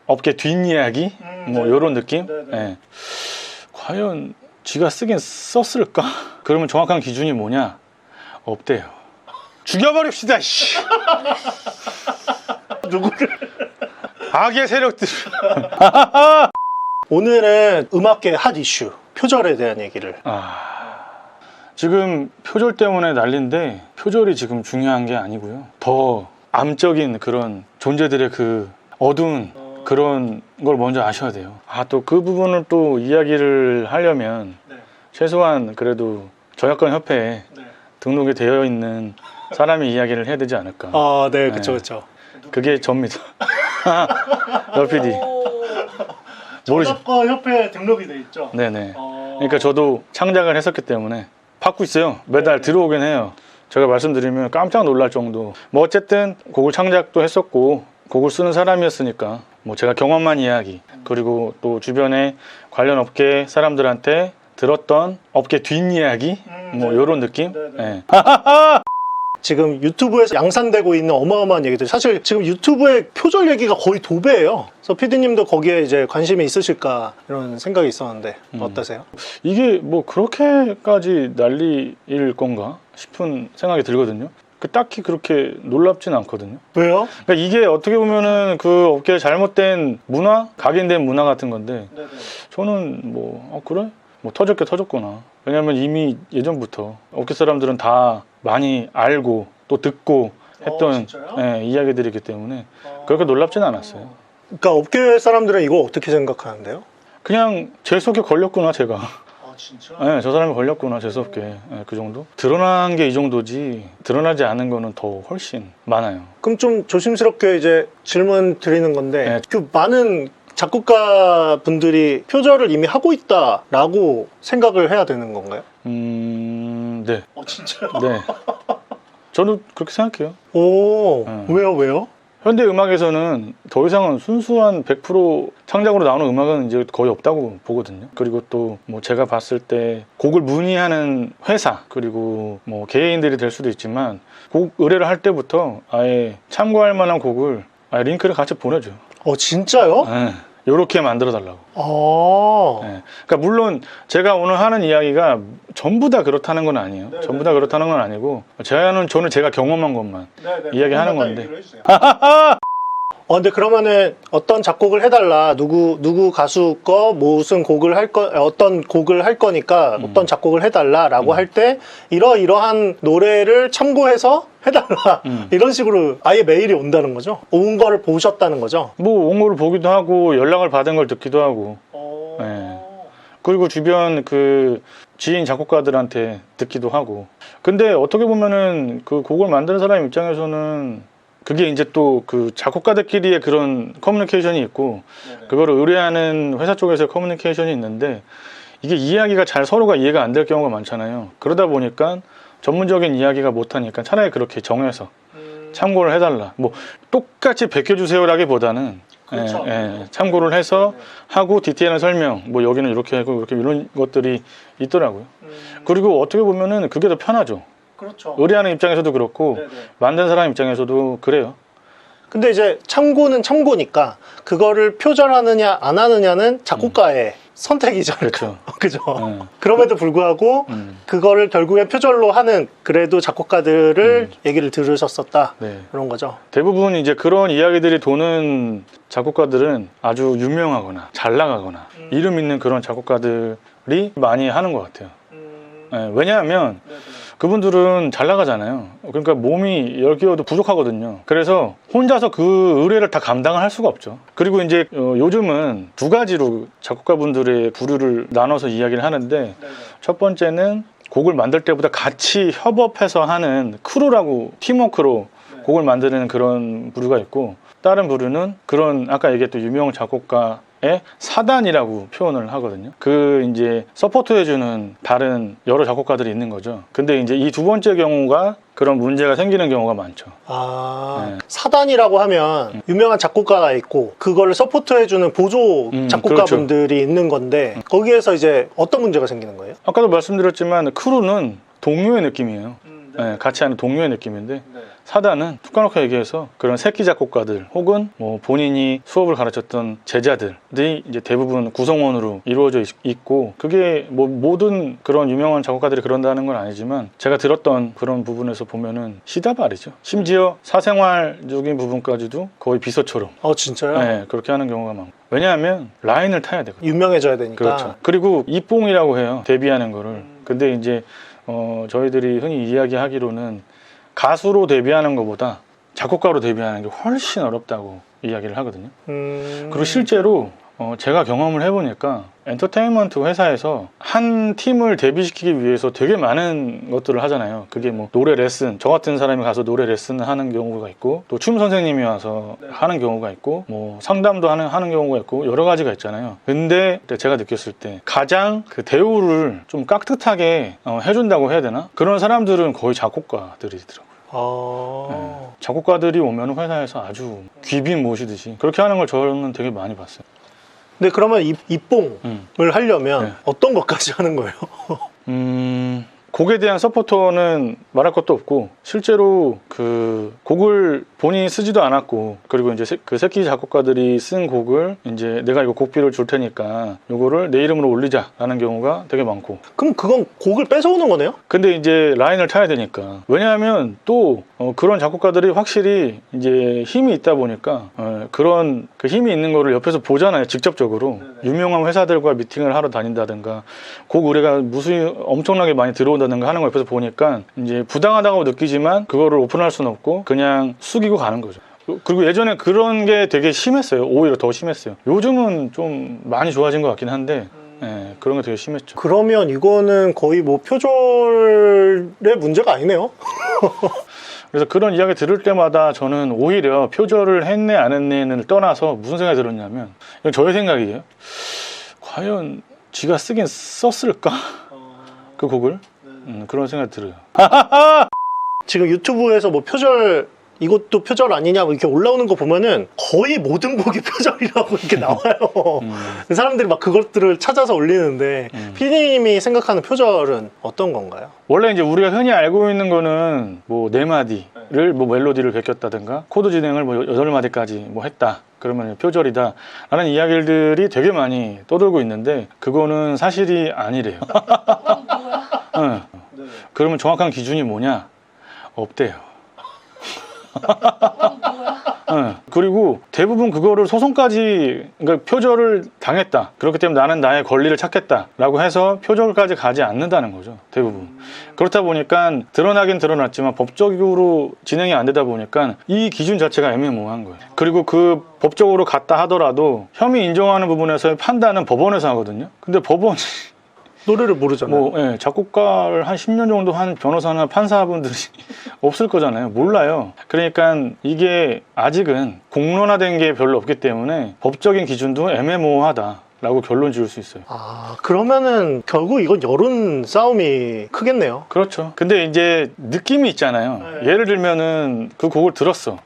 업계 뒷이야기 뭐 이런 느낌. 네네. 네. 과연 지가 쓰긴 썼을까? 그러면 정확한 기준이 뭐냐? 없대요. 죽여버립시다. 씨. 누구를? 악의 세력들. 오늘은 음악계 핫 이슈 표절에 대한 얘기를. 지금 표절 때문에 난리인데 표절이 지금 중요한 게 아니고요. 더 암적인 그런 존재들의 그 어두운 그런 걸 먼저 아셔야 돼요. 또 그 부분을 또 이야기를 하려면 네. 최소한 그래도 저작권 협회에 네. 등록이 되어 있는 사람이 이야기를 해야 되지 않을까. 네, 그쵸, 그쵸. 그게 접니다. 열 PD. 모르지. 저작권 협회에 등록이 돼 있죠. 네네. 그러니까 저도 창작을 했었기 때문에 받고 있어요. 매달 들어오긴 해요. 제가 말씀드리면 깜짝 놀랄 정도. 뭐 어쨌든 곡을 창작도 했었고 곡을 쓰는 사람이었으니까 뭐 제가 경험한 이야기, 그리고 또 주변에 관련 업계 사람들한테 들었던 업계 뒷이야기 뭐 네. 이런 느낌. 네, 네. 네. 지금 유튜브에서 양산되고 있는 어마어마한 얘기들, 사실 지금 유튜브의 표절 얘기가 거의 도배예요. 그래서 PD님도 거기에 이제 관심이 있으실까 이런 생각이 있었는데 어떠세요? 이게 뭐 그렇게까지 난리일 건가 싶은 생각이 들거든요. 딱히 그렇게 놀랍진 않거든요. 왜요? 그러니까 이게 어떻게 보면은 그 업계의 잘못된 문화, 각인된 문화 같은 건데, 네네. 저는 뭐 그래? 뭐 터졌게 터졌구나. 왜냐면 이미 예전부터 업계 사람들은 다 많이 알고 또 듣고 했던 진짜요? 이야기들이기 때문에 그렇게 놀랍진 않았어요. 그러니까 업계 사람들은 이거 어떻게 생각하는데요? 그냥 재수없게 걸렸구나 제가. 진짜? 네, 저 사람이 걸렸구나 재수없게. 그 정도? 드러난 게 이 정도지 드러나지 않은 거는 더 훨씬 많아요. 그럼 좀 조심스럽게 이제 질문 드리는 건데, 네. 그 많은 작곡가 분들이 표절을 이미 하고 있다라고 생각을 해야 되는 건가요? 네. 진짜요? 네. 저는 그렇게 생각해요. 왜요? 현대 음악에서는 더 이상은 순수한 100% 창작으로 나오는 음악은 이제 거의 없다고 보거든요. 그리고 또 뭐 제가 봤을 때 곡을 문의하는 회사, 그리고 뭐 개인들이 될 수도 있지만 곡 의뢰를 할 때부터 아예 참고할 만한 곡을 아예 링크를 같이 보내줘요. 진짜요? 요렇게 만들어 달라고. 그러니까 물론 제가 오늘 하는 이야기가 전부 다 그렇다는 건 아니에요. 네네. 전부 전부 다 그렇다는 건 아니고 저는 제가 경험한 것만 이야기하는 건데. 근데 그러면은 어떤 작곡을 해달라, 누구 가수 거 무슨 곡을 할 거, 어떤 곡을 할 거니까 어떤 작곡을 해달라라고 할 때 이러이러한 노래를 참고해서 해달라 이런 식으로 아예 메일이 온다는 거죠? 온 거를 보셨다는 거죠? 뭐 온 거를 보기도 하고 연락을 받은 걸 듣기도 하고. 네. 그리고 주변 그 지인 작곡가들한테 듣기도 하고. 근데 어떻게 보면은 그 곡을 만드는 사람 입장에서는 그게 이제 또 그 작곡가들끼리의 그런 커뮤니케이션이 있고, 그거를 의뢰하는 회사 쪽에서의 커뮤니케이션이 있는데, 이게 이야기가 잘 서로가 이해가 안 될 경우가 많잖아요. 그러다 보니까 전문적인 이야기가 못하니까 차라리 그렇게 정해서 참고를 해달라, 뭐 똑같이 베껴주세요라기보다는 그렇죠. 참고를 해서 하고 디테일한 설명, 뭐 여기는 이렇게 하고 이렇게 이런 것들이 있더라고요. 그리고 어떻게 보면은 그게 더 편하죠. 그렇죠. 의뢰하는 입장에서도 그렇고 만든 사람 입장에서도 그래요. 근데 이제 참고는 참고니까 그거를 표절하느냐 안 하느냐는 작곡가의 선택이지 않을까. 그죠? 그럼에도 불구하고 그거를 결국엔 표절로 하는 그래도 작곡가들을 얘기를 들으셨었다. 그런 거죠. 대부분 이제 그런 이야기들이 도는 작곡가들은 아주 유명하거나 잘 나가거나 이름 있는 그런 작곡가들이 많이 하는 것 같아요. 왜냐하면 그분들은 잘 나가잖아요. 그러니까 몸이 10개여도 부족하거든요. 그래서 혼자서 그 의뢰를 다 감당을 할 수가 없죠. 그리고 이제 요즘은 두 가지로 작곡가분들의 부류를 나눠서 이야기를 하는데, 첫 번째는 곡을 만들 때보다 같이 협업해서 하는 크루라고, 팀워크로 곡을 만드는 그런 부류가 있고, 다른 부류는 그런 아까 얘기했던 유명 작곡가 사단이라고 표현을 하거든요. 그 이제 서포트해주는 다른 여러 작곡가들이 있는 거죠. 근데 이제 이 두 번째 경우가 그런 문제가 생기는 경우가 많죠. 사단이라고 하면 유명한 작곡가가 있고 그거를 서포트해주는 보조 작곡가분들이 있는 건데, 거기에서 이제 어떤 문제가 생기는 거예요? 아까도 말씀드렸지만 크루는 동료의 느낌이에요. 네, 같이 하는 동료의 느낌인데 네. 사단은 툭 까놓고 얘기해서 그런 새끼 작곡가들 혹은 뭐 본인이 수업을 가르쳤던 제자들이 이제 대부분 구성원으로 이루어져 있고 그게 뭐 모든 그런 유명한 작곡가들이 그런다는 건 아니지만 제가 들었던 그런 부분에서 보면은 시다발이죠. 심지어 사생활적인 부분까지도 거의 비서처럼 진짜요? 네, 그렇게 하는 경우가 많고 왜냐하면 라인을 타야 되거든요. 유명해져야 되니까. 그렇죠. 그리고 입봉이라고 해요. 데뷔하는 거를. 근데 이제 저희들이 흔히 이야기하기로는 가수로 데뷔하는 것보다 작곡가로 데뷔하는 게 훨씬 어렵다고 이야기를 하거든요. 그리고 실제로 제가 경험을 해보니까 엔터테인먼트 회사에서 한 팀을 데뷔시키기 위해서 되게 많은 것들을 하잖아요. 그게 뭐 노래 레슨, 저 같은 사람이 가서 노래 레슨을 하는 경우가 있고 또 춤 선생님이 와서 하는 경우가 있고 뭐 상담도 하는 경우가 있고 여러 가지가 있잖아요. 근데 제가 느꼈을 때 가장 그 대우를 좀 깍듯하게 해준다고 해야 되나? 그런 사람들은 거의 작곡가들이더라고요. 작곡가들이 오면 회사에서 아주 귀빈 모시듯이 그렇게 하는 걸 저는 되게 많이 봤어요. 근데 그러면 입봉을 하려면 네. 어떤 것까지 하는 거예요? 곡에 대한 서포터는 말할 것도 없고 실제로 그 곡을 본인이 쓰지도 않았고 그리고 이제 그 새끼 작곡가들이 쓴 곡을 이제 내가 이거 곡비를 줄 테니까 이거를 내 이름으로 올리자라는 경우가 되게 많고 그럼 그건 곡을 뺏어오는 거네요? 근데 이제 라인을 타야 되니까 왜냐하면 또 그런 작곡가들이 확실히 이제 힘이 있다 보니까 그런 그 힘이 있는 거를 옆에서 보잖아요. 직접적으로 유명한 회사들과 미팅을 하러 다닌다든가 곡 의뢰가 무수히 엄청나게 많이 들어온다든가 하는 걸 옆에서 보니까 이제 부당하다고 느끼지만 그거를 오픈할 수는 없고 그냥 숙이고 가는 거죠. 그리고 예전에 그런 게 되게 심했어요. 오히려 더 심했어요. 요즘은 좀 많이 좋아진 것 같긴 한데 예, 그런 게 되게 심했죠. 그러면 이거는 거의 뭐 표절의 문제가 아니네요? 그래서 그런 이야기 들을 때마다 저는 오히려 표절을 했네 안 했네를 떠나서 무슨 생각이 들었냐면 이건 저의 생각이에요. 과연 지가 쓰긴 썼을까? 그 곡을? 그런 생각이 들어요. 지금 유튜브에서 뭐 표절 이것도 표절 아니냐 뭐 이렇게 올라오는 거 보면은 거의 모든 곡이 표절이라고 이렇게 나와요. 사람들이 막 그것들을 찾아서 올리는데 피디님이 생각하는 표절은 어떤 건가요? 원래 이제 우리가 흔히 알고 있는 거는 뭐 4마디를 뭐 멜로디를 베꼈다든가 코드 진행을 뭐 8마디까지 뭐 했다. 그러면 표절이다 라는 이야기들이 되게 많이 떠돌고 있는데 그거는 사실이 아니래요. 응. 그러면 정확한 기준이 뭐냐? 없대요. 네. 그리고 대부분 그거를 소송까지 그러니까 표절을 당했다 그렇기 때문에 나는 나의 권리를 찾겠다 라고 해서 표절까지 가지 않는다는 거죠. 대부분. 그렇다 보니까 드러나긴 드러났지만 법적으로 진행이 안 되다 보니까 이 기준 자체가 애매모호한 거예요. 그리고 그 법적으로 갔다 하더라도 혐의 인정하는 부분에서의 판단은 법원에서 하거든요. 근데 법원이 노래를 모르잖아요. 뭐 작곡가를 한 10년 정도 한 변호사나 판사분들이 없을 거잖아요. 몰라요. 그러니까 이게 아직은 공론화된 게 별로 없기 때문에 법적인 기준도 애매모호하다라고 결론 지을 수 있어요. 그러면은 결국 이건 여론 싸움이 크겠네요. 그렇죠. 근데 이제 느낌이 있잖아요. 네. 예를 들면은 그 곡을 들었어.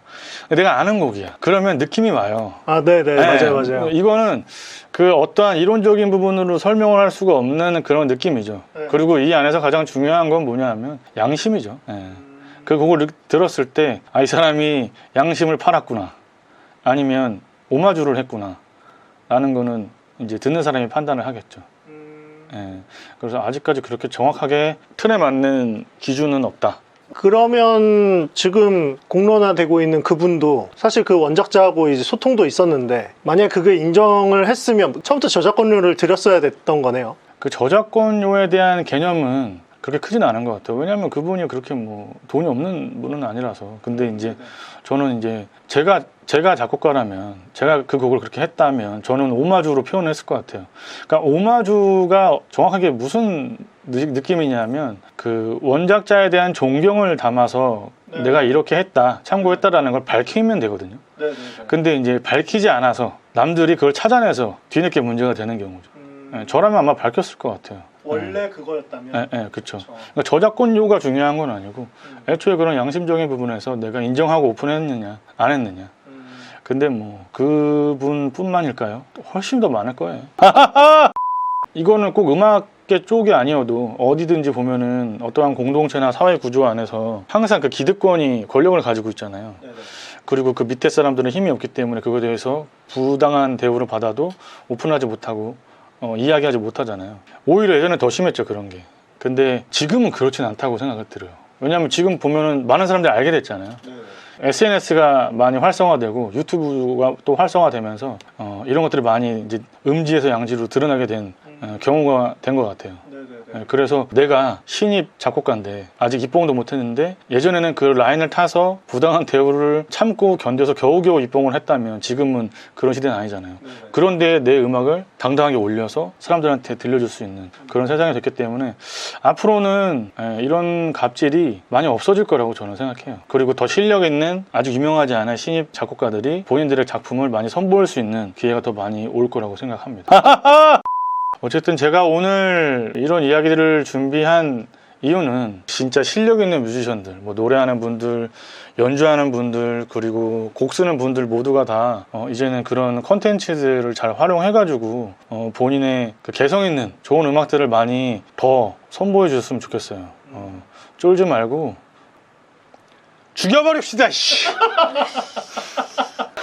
내가 아는 곡이야. 그러면 느낌이 와요. 네네. 네. 맞아요. 이거는 그 어떠한 이론적인 부분으로 설명을 할 수가 없는 그런 느낌이죠. 네. 그리고 이 안에서 가장 중요한 건 뭐냐 하면 양심이죠. 네. 그 곡을 들었을 때 이 사람이 양심을 팔았구나 아니면 오마주를 했구나 라는 거는 이제 듣는 사람이 판단을 하겠죠. 네. 그래서 아직까지 그렇게 정확하게 틀에 맞는 기준은 없다. 그러면 지금 공론화되고 있는 그분도 사실 그 원작자하고 이제 소통도 있었는데 만약 그게 인정을 했으면 처음부터 저작권료를 드렸어야 됐던 거네요. 그 저작권료에 대한 개념은 그렇게 크진 않은 것 같아요. 왜냐하면 그분이 그렇게 뭐 돈이 없는 분은 아니라서. 근데 이제 저는 이제 제가 작곡가라면 제가 그 곡을 그렇게 했다면 저는 오마주로 표현했을 것 같아요. 그러니까 오마주가 정확하게 무슨 느낌이냐면 그 원작자에 대한 존경을 담아서 내가 이렇게 했다, 참고했다라는 걸 밝히면 되거든요. 근데 이제 밝히지 않아서 남들이 그걸 찾아내서 뒤늦게 문제가 되는 경우죠. 저라면 아마 밝혔을 것 같아요. 원래 그거였다면? 네, 그렇죠. 그러니까 저작권료가 중요한 건 아니고 애초에 그런 양심적인 부분에서 내가 인정하고 오픈했느냐 안 했느냐. 근데 뭐 그분뿐만일까요? 훨씬 더 많을 거예요. 이거는 꼭 음악 학계 쪽이 아니어도 어디든지 보면은 어떠한 공동체나 사회 구조 안에서 항상 그 기득권이 권력을 가지고 있잖아요. 그리고 그 밑에 사람들은 힘이 없기 때문에 그거에 대해서 부당한 대우를 받아도 오픈하지 못하고 이야기하지 못하잖아요. 오히려 예전에 더 심했죠, 그런 게. 근데 지금은 그렇진 않다고 생각이 들어요. 왜냐하면 지금 보면은 많은 사람들이 알게 됐잖아요. SNS가 많이 활성화되고 유튜브가 또 활성화되면서 이런 것들이 많이 이제 음지에서 양지로 드러나게 된 경우가 된 것 같아요. 그래서 내가 신입 작곡가인데 아직 입봉도 못했는데 예전에는 그 라인을 타서 부당한 대우를 참고 견뎌서 겨우겨우 입봉을 했다면 지금은 그런 시대는 아니잖아요. 그런데 내 음악을 당당하게 올려서 사람들한테 들려줄 수 있는 그런 세상이 됐기 때문에 앞으로는 이런 갑질이 많이 없어질 거라고 저는 생각해요. 그리고 더 실력 있는 아주 유명하지 않은 신입 작곡가들이 본인들의 작품을 많이 선보일 수 있는 기회가 더 많이 올 거라고 생각합니다. 어쨌든 제가 오늘 이런 이야기들을 준비한 이유는 진짜 실력 있는 뮤지션들, 뭐 노래하는 분들, 연주하는 분들, 그리고 곡 쓰는 분들 모두가 다 이제는 그런 컨텐츠들을 잘 활용해가지고 본인의 그 개성 있는 좋은 음악들을 많이 더 선보여 주셨으면 좋겠어요. 쫄지 말고 죽여버립시다. 씨.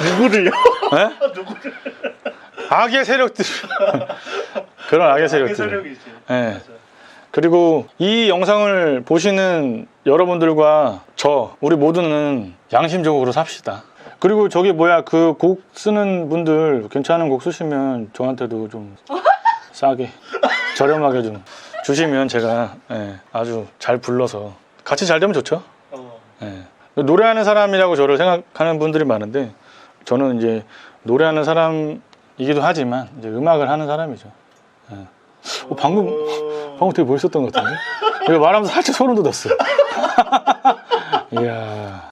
누구를요? 네? 누구를? 악의 세력들. 그런 악의 세력들. 세력이지. 네. 그리고 이 영상을 보시는 여러분들과 우리 모두는 양심적으로 삽시다. 그리고 저기 그 곡 쓰는 분들 괜찮은 곡 쓰시면 저한테도 좀 싸게 저렴하게 좀 주시면 제가 아주 잘 불러서 같이 잘 되면 좋죠. 노래하는 사람이라고 저를 생각하는 분들이 많은데 저는 이제 노래하는 사람이기도 하지만 이제 음악을 하는 사람이죠. 방금 되게 멋있었던 것 같은데? 이거 말하면서 살짝 소름 돋았어. 이야.